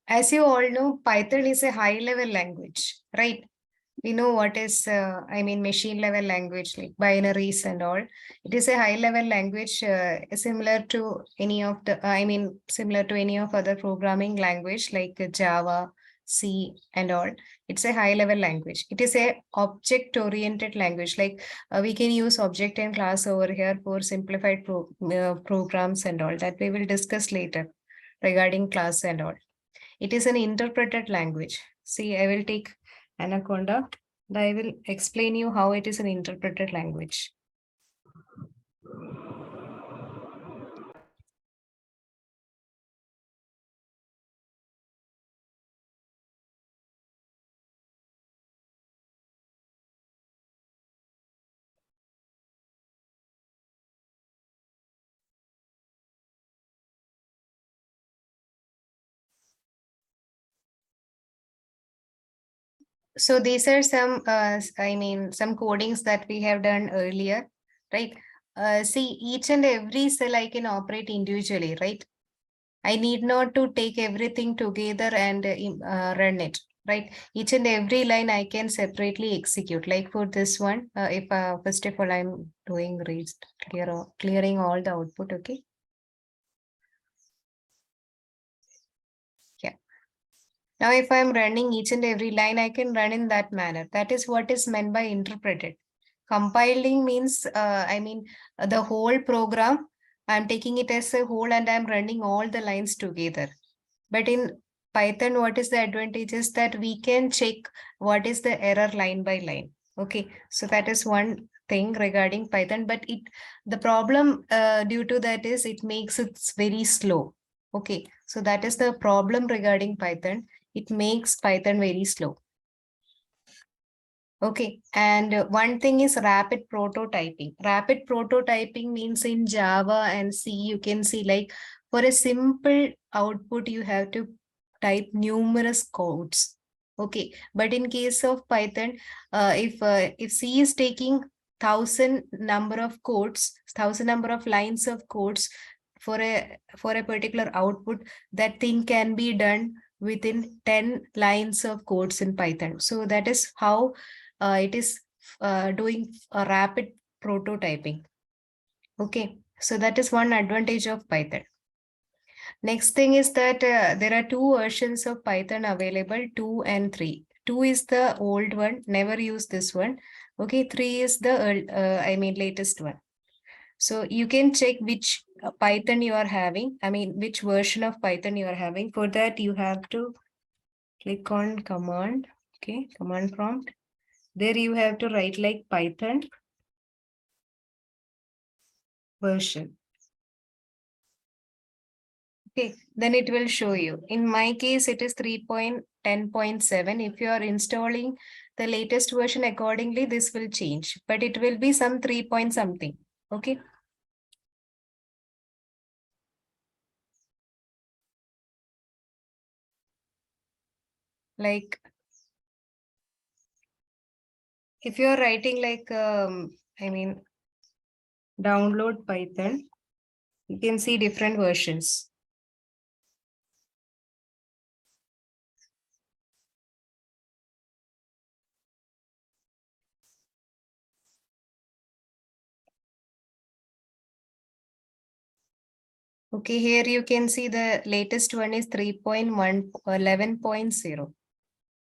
As you all know, Python is a high level language, right? We know what is, machine level language like binaries and all. It is a high level language similar to any of the, similar to any of other programming language like Java, C and all. It's a high level language. It is a object oriented language. Like we can use object and class over here for simplified programs and all that we will discuss later regarding class and all. It is an interpreted language. See, I will take Anaconda and I will explain you how it is an interpreted language. So these are some, some codings that we have done earlier, right? See, each and every cell I can operate individually, right? I need not to take everything together and run it, right? Each and every line I can separately execute. Like for this one, if first of all I'm doing reads clearing all the output, okay? Yeah. Now, if I'm running each and every line, I can run in that manner. That is what is meant by interpreted. Compiling means, the whole program, I'm taking it as a whole and I'm running all the lines together. But in Python, what is the advantage is that we can check what is the error line by line. Okay, so that is one thing regarding Python, but the problem due to that is it makes it very slow. Okay, so that is the problem regarding Python. It makes Python very slow. Okay, and one thing is rapid prototyping. Rapid prototyping means in Java and C, you can see like for a simple output, you have to type numerous codes. Okay, but in case of Python, if C is taking 1,000 number of codes, 1,000 number of lines of codes for a particular output, that thing can be done within 10 lines of codes in Python. So that is how it is doing a rapid prototyping. Okay, so that is one advantage of Python. Next thing is that there are two versions of Python available, 2 and 3. 2 is the old one, never use this one. Okay, 3 is the latest one. So you can check which Python you are having, which version of Python you are having. For that, you have to click on command, okay, command prompt. There you have to write like Python version. Okay, then it will show you. In my case, it is 3.10.7. If you are installing the latest version accordingly, this will change, but it will be some 3 point something. Okay. Like if you are writing like, download Python, you can see different versions. Okay, here you can see the latest one is 3.11.0.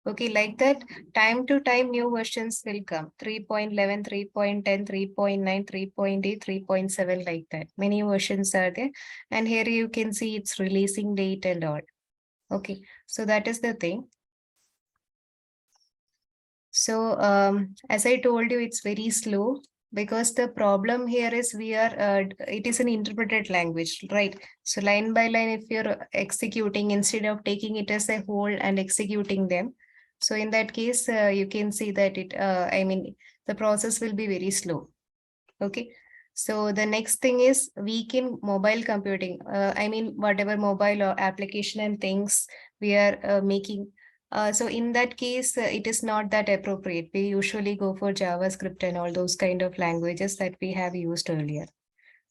Okay, like that, time to time new versions will come. 3.11, 3.10, 3.9, 3.8, 3.7, like that. Many versions are there. And here you can see its releasing date and all. Okay, so that is the thing. So as I told you, it's very slow because the problem here is it is an interpreted language, right? So line by line, if you're executing instead of taking it as a whole and executing them. So in that case, you can see that the process will be very slow. Okay. So the next thing is weak in mobile computing. Whatever mobile or application and things we are making, so in that case, it is not that appropriate. We usually go for JavaScript and all those kind of languages that we have used earlier.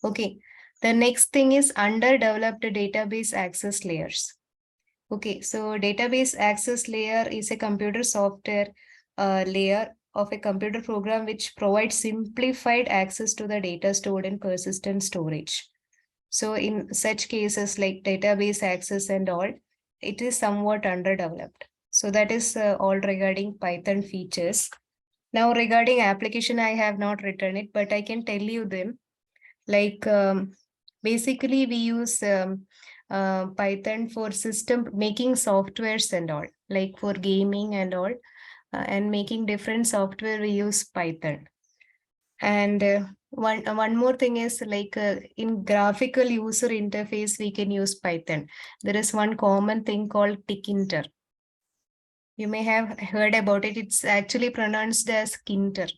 Okay. The next thing is underdeveloped database access layers. Okay, so database access layer is a computer software layer of a computer program which provides simplified access to the data stored in persistent storage. So in such cases like database access and all, it is somewhat underdeveloped. So that is all regarding Python features. Now regarding application, I have not written it, but I can tell you them. Like basically we use Python for system making softwares and all, like for gaming and all, and making different software we use Python. And one more thing is like in graphical user interface we can use Python. There is one common thing called Tkinter. You may have heard about it. It's actually pronounced as Kinter.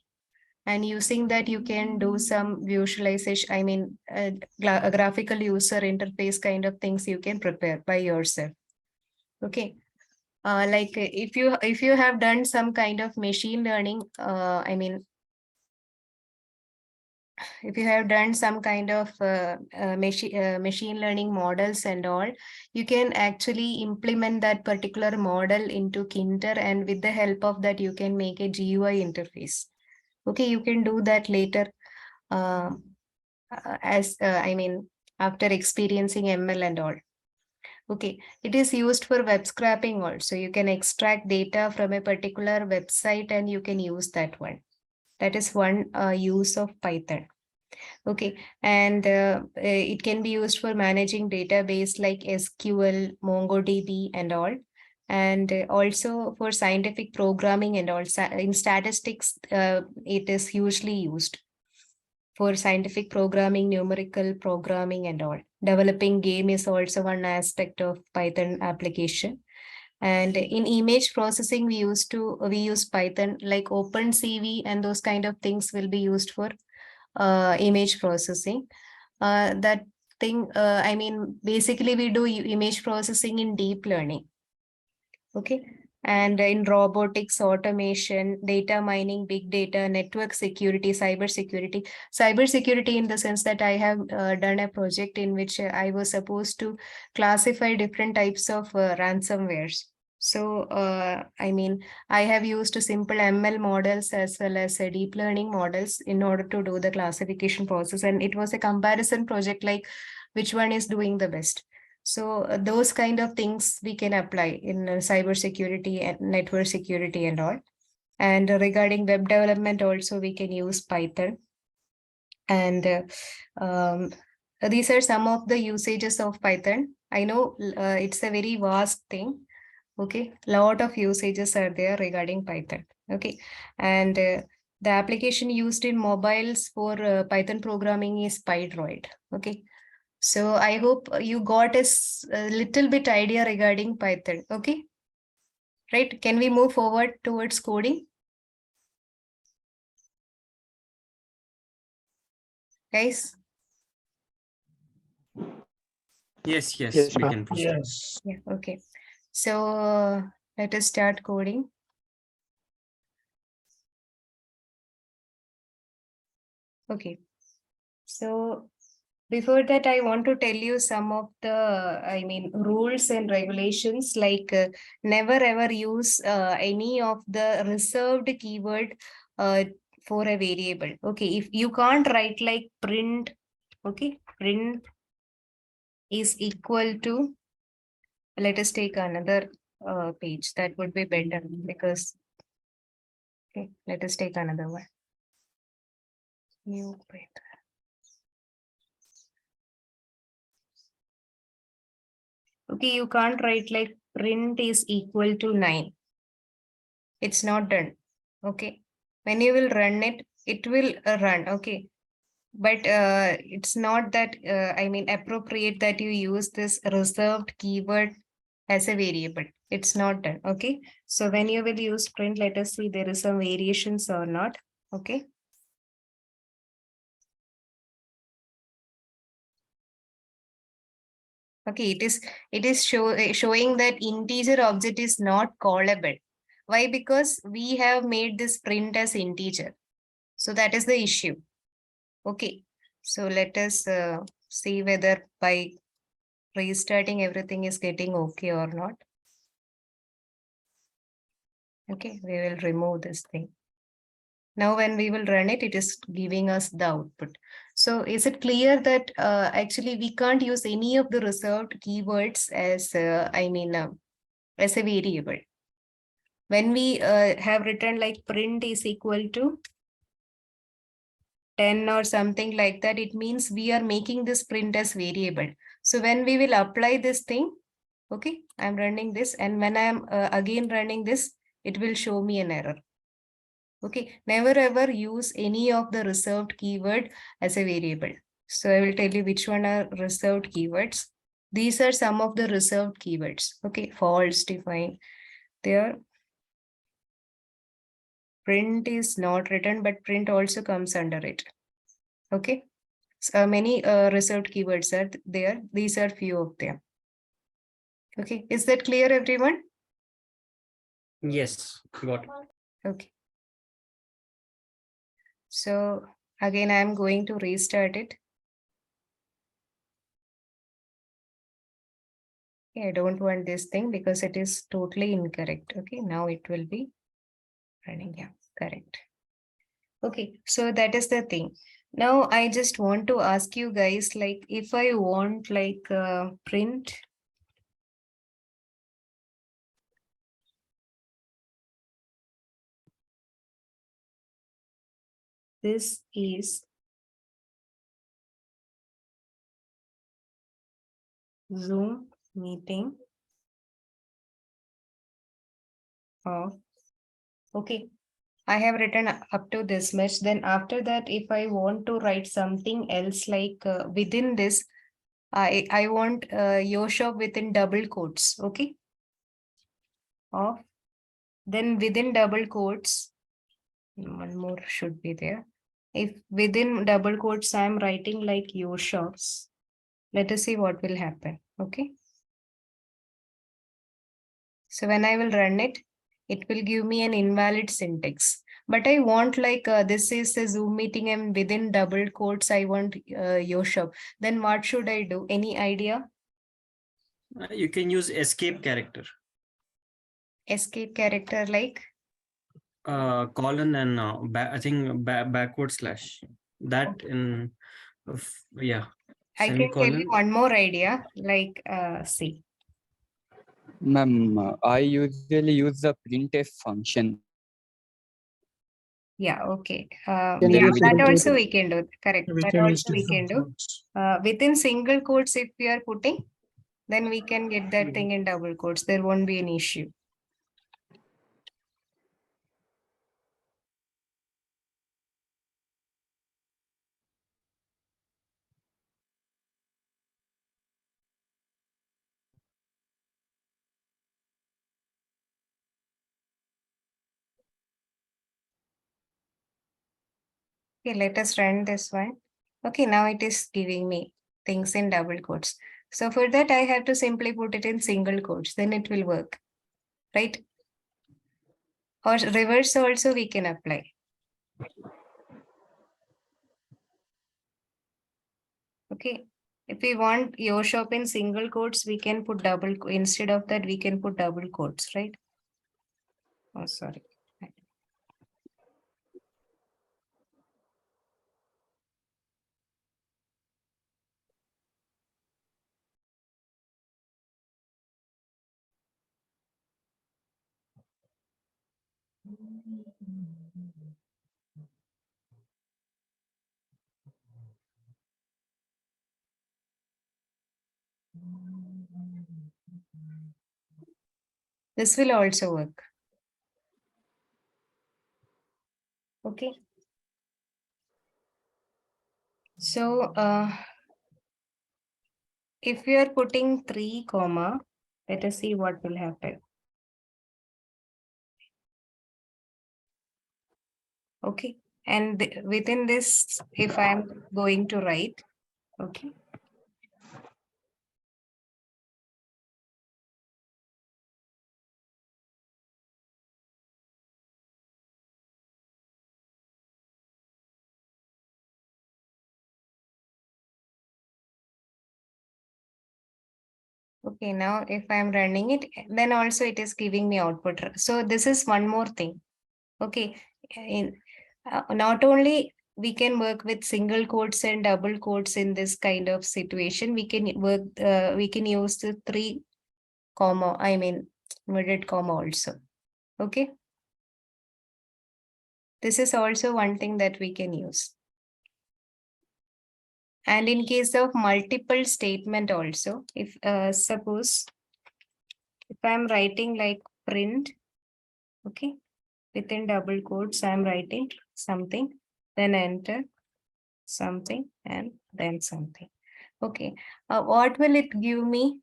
And using that, you can do some visualization. I mean, a graphical user interface kind of things you can prepare by yourself. Okay. Like if you have done some kind of machine learning, I mean, if you have done some kind of machine learning models and all, you can actually implement that particular model into Kinter, and with the help of that, you can make a GUI interface. Okay, you can do that later. I mean, after experiencing ML and all. Okay, it is used for web scraping also. You can extract data from a particular website and you can use that one. That is one use of Python. Okay, and it can be used for managing database like SQL, MongoDB and all. And also for scientific programming and all. In statistics, it is hugely used for scientific programming, numerical programming and all. Developing game is also one aspect of Python application. And in image processing, we use Python, like OpenCV and those kind of things will be used for image processing. That thing, I mean, basically we do image processing in deep learning. Okay. And in robotics, automation, data mining, big data, network security, cyber security. Cyber security in the sense that I have done a project in which I was supposed to classify different types of ransomwares. So, I mean, I have used simple ML models as well as deep learning models in order to do the classification process. And it was a comparison project, like which one is doing the best. So those kind of things we can apply in cyber security and network security and all. And regarding web development also, we can use Python. And these are some of the usages of Python. I know it's a very vast thing. Okay, lot of usages are there regarding Python. Okay, and the application used in mobiles for Python programming is PyDroid. Okay, so I hope you got a little bit idea regarding Python. Okay, right? Can we move forward towards coding? Guys? Yes, Yes, we ma'am. can proceed. Yes. Yeah, okay. So let us start coding. Okay. So before that, I want to tell you some of the, I mean, rules and regulations, like never ever use any of the reserved keyword for a variable. Okay, if you can't write like print, okay, print is equal to, let us take another page. That would be better because, okay, let us take another one. New page. Okay, you can't write like print is equal to 9. It's not done. Okay. When you will run it, it will run. Okay. But it's not that, I mean, appropriate that you use this reserved keyword as a variable. It's not done. Okay. So when you will use print, let us see there is some variations or not. Okay. Okay, it is showing that integer object is not callable. Why? Because we have made this print as integer. So that is the issue. Okay, so let us see whether by restarting everything is getting okay or not. Okay, we will remove this thing. Now when we will run it, it is giving us the output. So is it clear that actually we can't use any of the reserved keywords as, as a variable? When we have written like print is equal to 10 or something like that, it means we are making this print as variable. So when we will apply this thing, okay, I'm running this, and when I'm again running this, it will show me an error. Okay, never ever use any of the reserved keyword as a variable. So I will tell you which one are reserved keywords. These are some of the reserved keywords. Okay, false define. There, print is not written, but print also comes under it. Okay, so many reserved keywords are there. These are few of them. Okay, is that clear, everyone? Yes, got it. Okay. So again, I'm going to restart it. Okay, I don't want this thing because it is totally incorrect. Okay, now it will be running. Yeah, correct. Okay, so that is the thing. Now I just want to ask you guys, like if I want like print this is Zoom meeting of, okay, I have written up to this much. Then after that, if I want to write something else like within this, I want your shop within double quotes, okay? Of, then within double quotes, one more should be there. If within double quotes, I'm writing like your shops, let us see what will happen, okay? So when I will run it, it will give me an invalid syntax. But I want like this is a Zoom meeting and within double quotes, I want your shop. Then what should I do? Any idea? You can use escape character, Escape character like? colon and I think backward slash. That Okay. in, yeah, I can tell you semicolon. one more idea, like see. Ma'am, I usually use the printf function. Yeah, okay. Then Yeah, we that can also we can do. Correct. We That can use also we can different do. fonts. Within single quotes, if we are putting, then we can get that thing in double quotes. There won't be an issue. Okay, let us run this one. Okay, now it is giving me things in double quotes. So for that, I have to simply put it in single quotes, then it will work, right? Or reverse also we can apply. Okay, if we want your shop in single quotes, we can put double, instead of that, we can put double quotes, right? Oh, sorry. This will also work. Okay. So if we are putting 3 comma, let us see what will happen. Okay. And within this, if I'm going to write, okay. Okay, now if I'm running it, then also it is giving me output. So this is one more thing. Okay, not only we can work with single quotes and double quotes in this kind of situation, we can we can use the 3 comma, I mean, inverted comma also. Okay. This is also one thing that we can use. And in case of multiple statement also, if suppose if I'm writing like print, okay, within double quotes, I'm writing something, then enter something, and then something. Okay, what will it give me?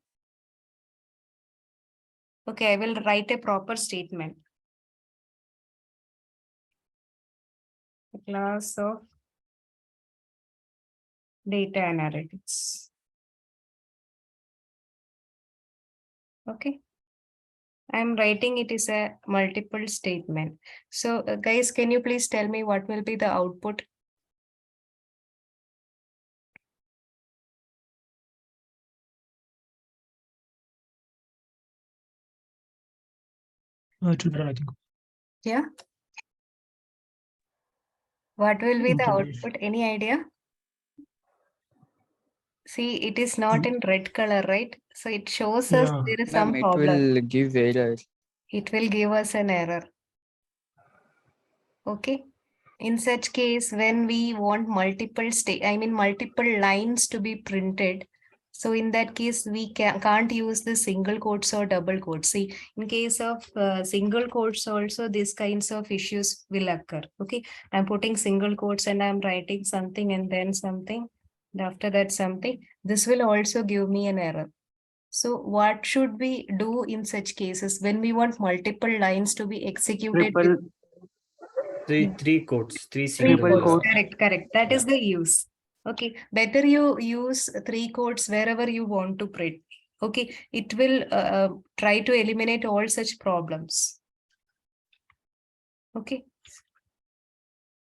Okay, I will write a proper statement. A class of data analytics. Okay. I'm writing it is a multiple statement. So guys, can you please tell me what will be the output? Children, I think. Yeah. What will be the Okay. output? Any idea? See, it is not in red color, right? So it shows us Yeah. there is Ma'am, some it problem. will give error. It will give us an error. Okay. In such case, when we want multiple multiple lines to be printed, so in that case, we can't use the single quotes or double quotes. See, in case of single quotes also, these kinds of issues will occur. Okay, I'm putting single quotes and I'm writing something and then something, and after that something. This will also give me an error. So what should we do in such cases when we want multiple lines to be executed? Three quotes, three Three single. quotes, quotes. correct. That is Yeah. the use. Okay, better you use 3 quotes wherever you want to print. Okay, it will try to eliminate all such problems. Okay.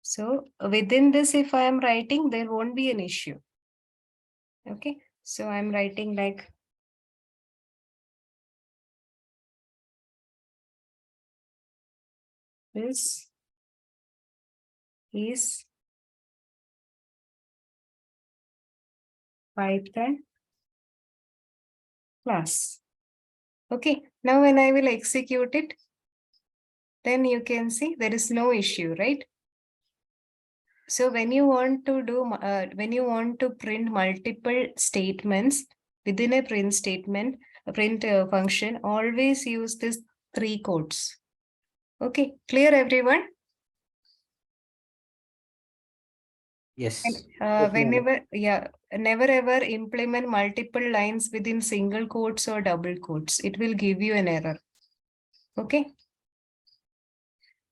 So within this, if I am writing, there won't be an issue. Okay, so I'm writing like this is Python class. Okay, now when I will execute it, then you can see there is no issue, right? So when you want to do, when you want to print multiple statements within a print statement, a print function, always use this 3 quotes. Okay, clear everyone? Yes. Whenever, never ever implement multiple lines within single quotes or double quotes. It will give you an error. Okay.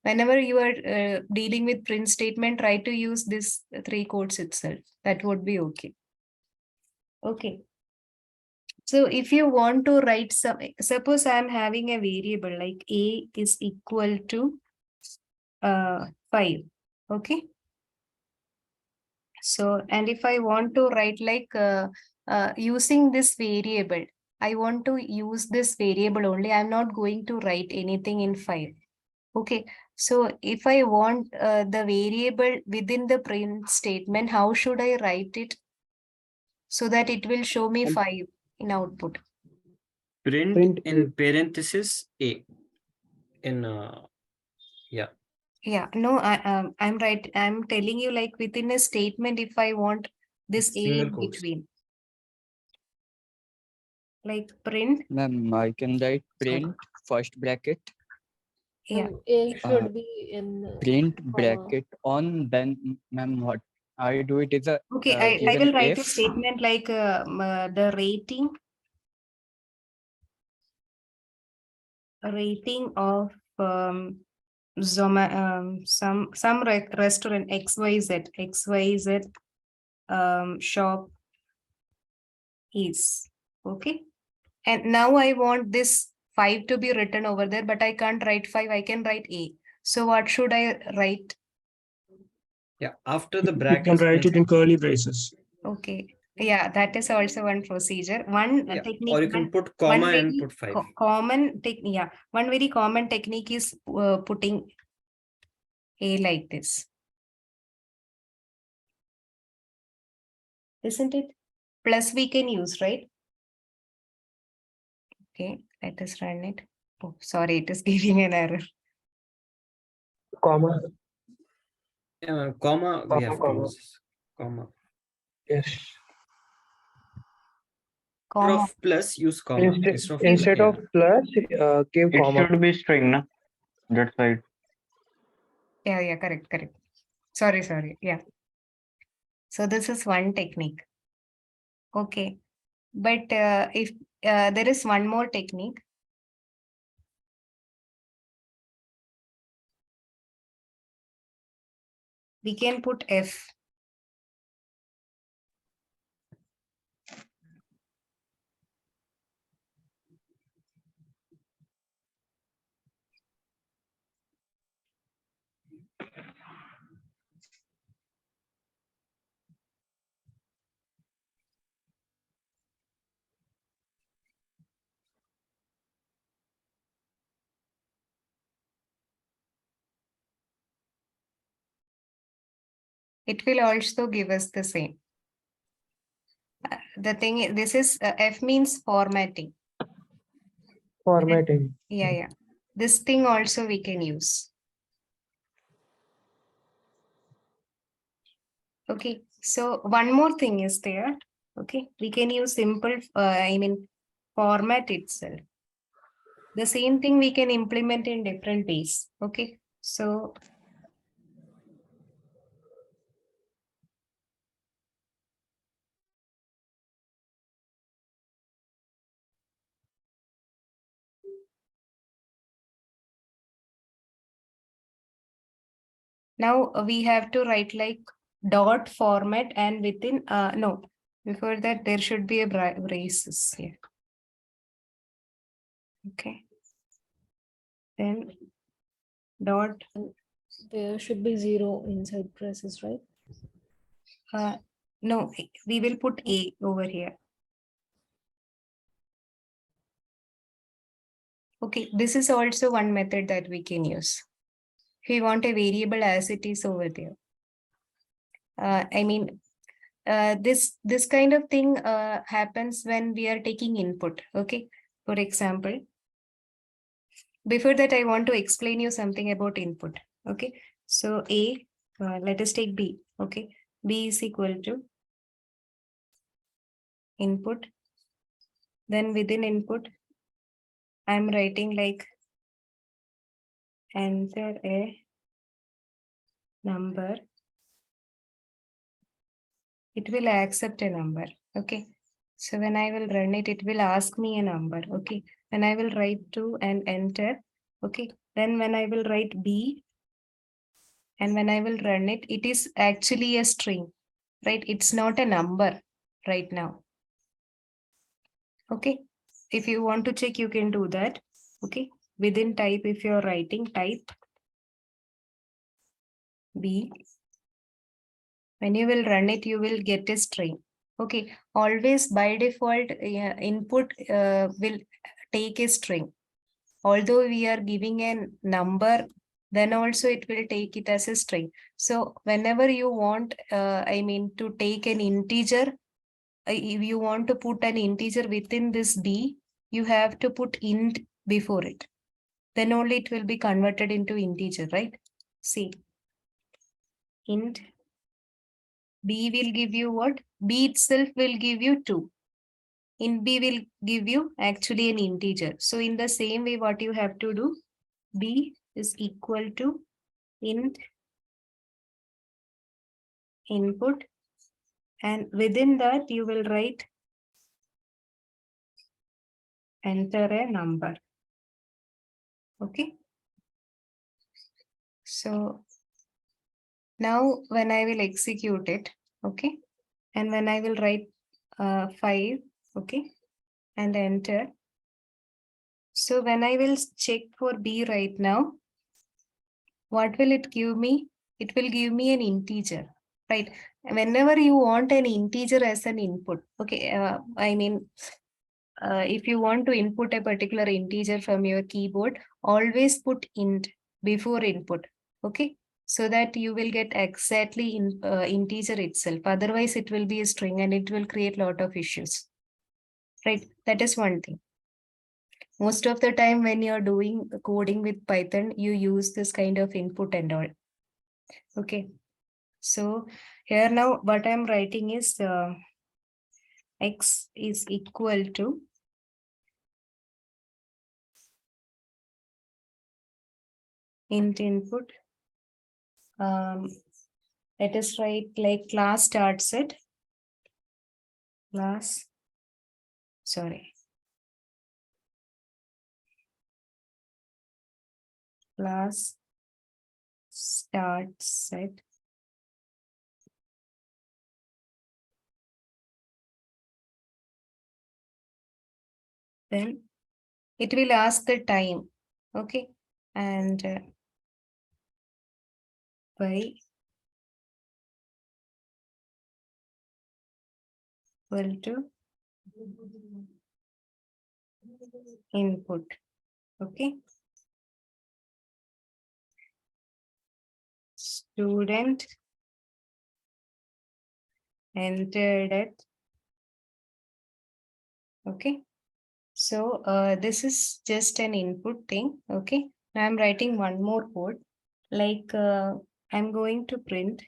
Whenever you are dealing with print statement, try to use this 3 quotes itself. That would be okay. Okay. So if you want to write some, suppose I'm having a variable like a is equal to 5. Okay. So, and if I want to write like using this variable, I want to use this variable only. I'm not going to write anything in 5. Okay. So if I want the variable within the print statement, how should I write it so that it will show me 5 in output? Print in parenthesis A. In yeah. Yeah, no, I'm right. I'm telling you like within a statement, if I want this A Single in quotes. between. Like print, Ma'am, I can write print first bracket, yeah. A Uh, should be in print comma. bracket on, then ma'am what I do it is a Okay, I given will write a if statement like the rating of some restaurant XYZ shop is okay. And now I want this 5 to be written over there, but I can't write 5. I can write A. So what should I write? Yeah. After the You can brackets. write it in curly braces. Okay. Yeah, that is also one procedure. One Yeah. technique. Or you can put one comma and very put 5. common technique. Yeah, one very common technique is putting A like this. Isn't it? Plus we can use, right? Okay, let us run it. Oh, sorry, it is giving an error. Comma. Comma, we have to Comma. use comma. Yes. Instead Comma. of plus, use comma. Instead of plus, give It comma. should be string, na? That's right. Yeah, correct. Sorry. Yeah. So this is one technique. Okay. But if there is one more technique. We can put F. It will also give us the same. The thing, this is F means formatting. Formatting. Yeah. This thing also we can use. Okay, so one more thing is there. Okay, we can use simple, format itself. The same thing we can implement in different ways. Okay, so now we have to write like dot format and within, no, before that there should be a braces here. Okay. Then dot, There should be 0 inside braces, right? no, we will put A over here. Okay, this is also one method that we can use. If we want a variable as it is over there. This kind of thing happens when we are taking input. Okay, for example, before that I want to explain you something about input. Okay, so A, let us take B. Okay, B is equal to input. Then within input, I'm writing like enter a number. It will accept a number. Okay, so when I will run it, it will ask me a number. Okay, when I will write 2 and enter. Okay, then when I will write B and when I will run it, it is actually a string, right? It's not a number right now. Okay, if you want to check, you can do that. Okay, within type, if you're writing type B, when you will run it, you will get a string. Okay, always by default, input will take a string. Although we are giving a number, then also it will take it as a string. So whenever you want, to take an integer, if you want to put an integer within this B, you have to put int before it. Then only it will be converted into integer, right? See, int B will give you what? B itself will give you 2. In B will give you actually an integer. So in the same way, what you have to do, B is equal to int input, and within that you will write enter a number. Okay. So now when I will execute it, okay, and when I will write 5, okay, and enter. So when I will check for B right now, what will it give me? It will give me an integer, right? Whenever you want an integer as an input, okay, if you want to input a particular integer from your keyboard, always put int before input, okay? So that you will get exactly integer itself. Otherwise, it will be a string and it will create a lot of issues, right? That is one thing. Most of the time when you're doing coding with Python, you use this kind of input and all. Okay. So here now what I'm writing is x is equal to int input. Let us write like class starts at class starts at then it will ask the time, okay, and by equal to input, okay. Student entered at, okay. So this is just an input thing, okay. Now I'm writing one more code, like I'm going to print,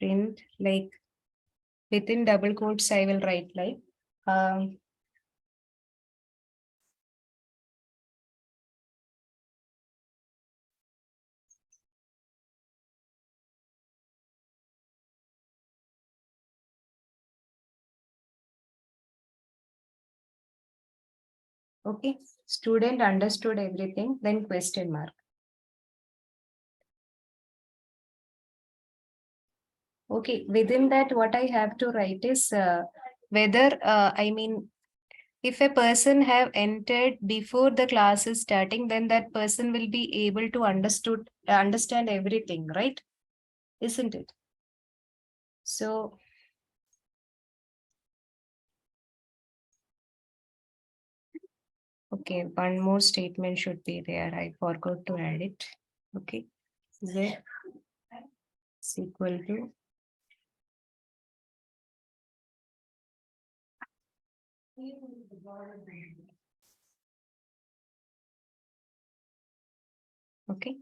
print like within double quotes, I will write like okay, student understood everything, then question mark. Okay, within that, what I have to write is whether, if a person have entered before the class is starting, then that person will be able to understand everything, right? Isn't it? So, okay, one more statement should be there. I forgot to add it. Okay, z is equal to okay.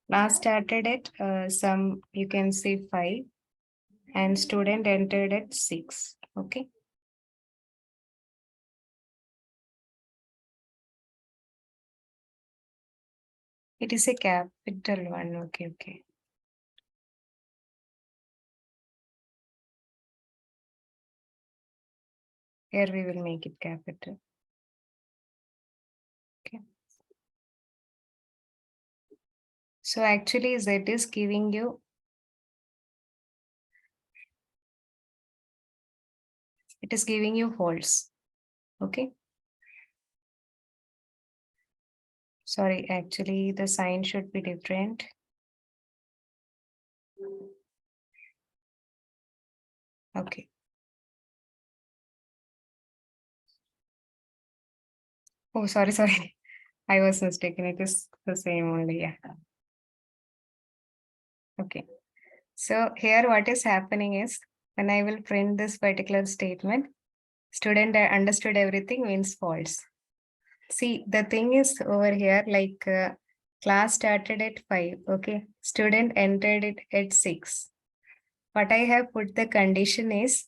Class started at some, you can say 5 and student entered at 6. Okay. It is a capital one. Okay, okay. Here we will make it capital. Okay. So actually Z is giving you false. Okay. Sorry, actually the sign should be different. Okay. Oh, sorry, sorry. I was mistaken. It is the same only. Yeah. Okay. So here what is happening is when I will print this particular statement, student understood everything means false. See, the thing is over here, like class started at 5. Okay. Student entered it at 6. What I have put the condition is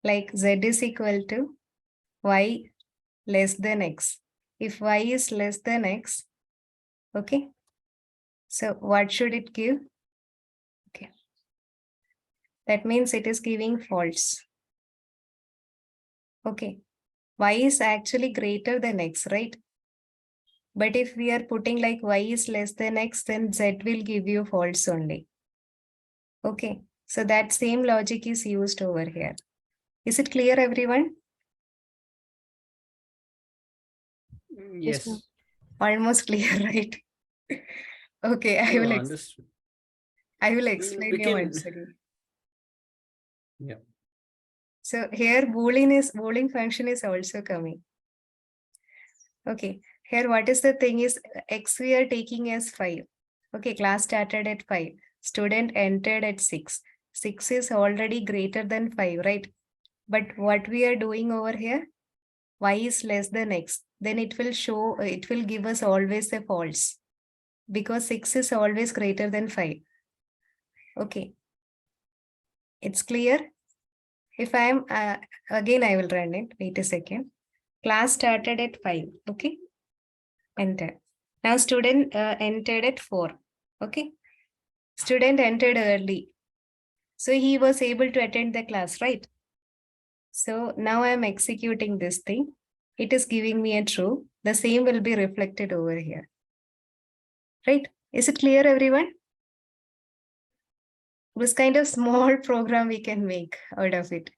like Z is equal to Y less than X. If Y is less than X, okay. So what should it give? Okay. That means it is giving false. Okay. Y is actually greater than X, right? But if we are putting like y is less than x, then z will give you false only. Okay, so that same logic is used over here. Is it clear, everyone? Yes, ma'am. Yes. Almost clear, right? Okay, I No, will understood. explain We you can. once again. Yeah. So here Boolean function is also coming. Okay, here what is the thing is x we are taking as 5. Okay, class started at 5. Student entered at 6. 6 is already greater than 5, right? But what we are doing over here, y is less than x. Then it will give us always a false. Because 6 is always greater than 5. Okay. It's clear? If I am, again I will run it. Wait a second. Class started at 5. Okay. Enter. Now student entered at 4. Okay. Student entered early. So he was able to attend the class, right? So now I am executing this thing. It is giving me a true. The same will be reflected over here. Right? Is it clear, everyone? This kind of small program we can make out of it.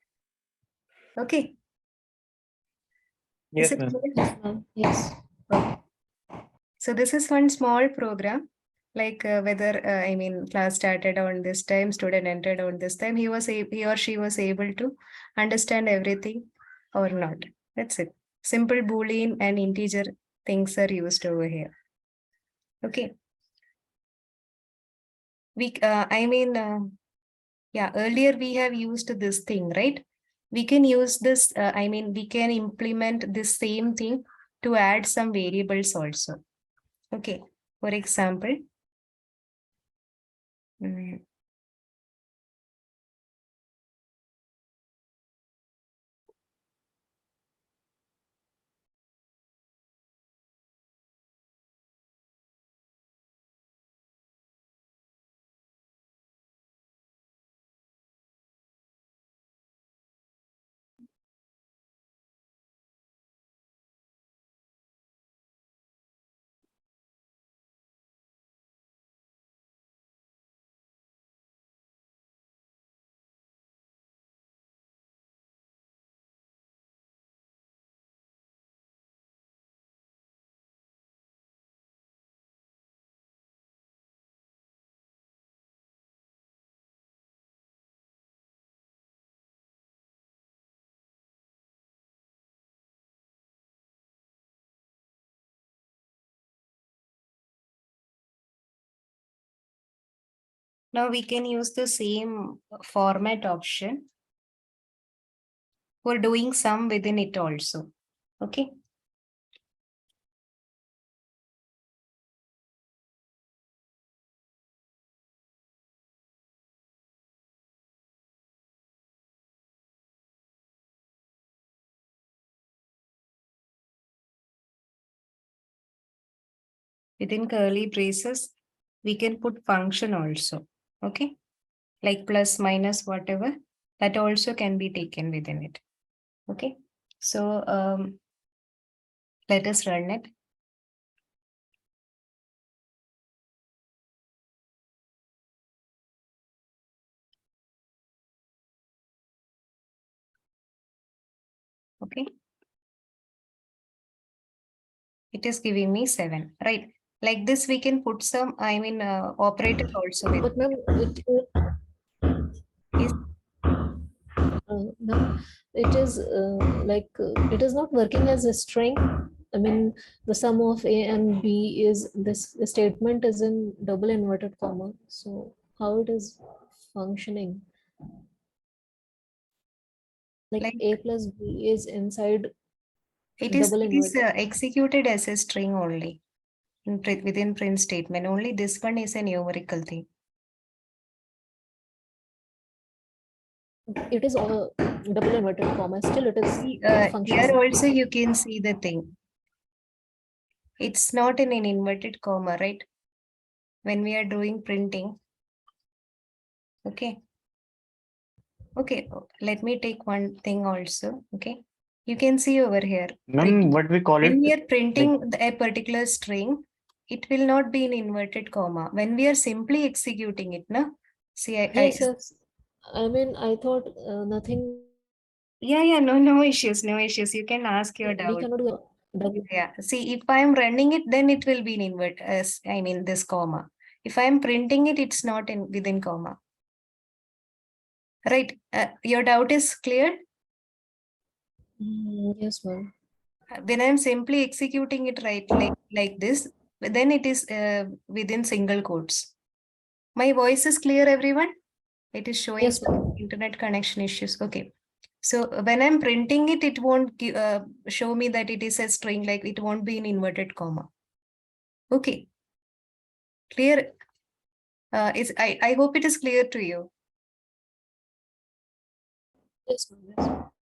Okay. Is Yes, it ma'am. clear? Yes, ma'am. Yes. So this is one small program, like whether I mean class started on this time, student entered on this time, he or she was able to understand everything or not. That's it. Simple Boolean and integer things are used over here. Okay. Yeah, earlier we have used this thing, right? We can use this, we can implement this same thing to add some variables also. Okay, for example, now we can use the same format option for doing sum within it also. Okay. Within curly braces, we can put function also. Okay. Like plus, minus, whatever, that also can be taken within it. Okay. So let us run it. Okay. It is giving me 7, right? Like this, we can put some, operator also with But ma'am, is ma'am, it is it is not working as a string. I mean, the sum of A and B is this statement is in double inverted comma. So how it is functioning? Like like A plus B is inside it is double inverted. executed as a string only within print statement. Only this one is a numerical thing. It is all double inverted comma. Still, it is Here functioning. also you can see the thing. It's not in an inverted comma, right? When we are doing printing. Okay. Okay, let me take one thing also. Okay. You can see over here. Ma'am, what we call When we it? are printing a particular string, it will not be in inverted comma. When we are simply executing it, na? See, Yes, yes. I mean, I thought nothing. yeah, no issues, no issues. You can ask your We doubt. cannot do double. Yeah, see, if I am running it, then it will be in invert, I mean this comma. If I am printing it, it's not in within comma. Right, your doubt is clear? Yes, ma'am. When I'm simply executing it right, like this, then it is within single quotes. My voice is clear, everyone? It is showing Yes, some ma'am. internet connection issues. Okay. So when I'm printing it, it won't show me that it is a string, like it won't be in inverted comma. Okay. Clear? I hope it is clear to you. Yes, ma'am. Yes, ma'am.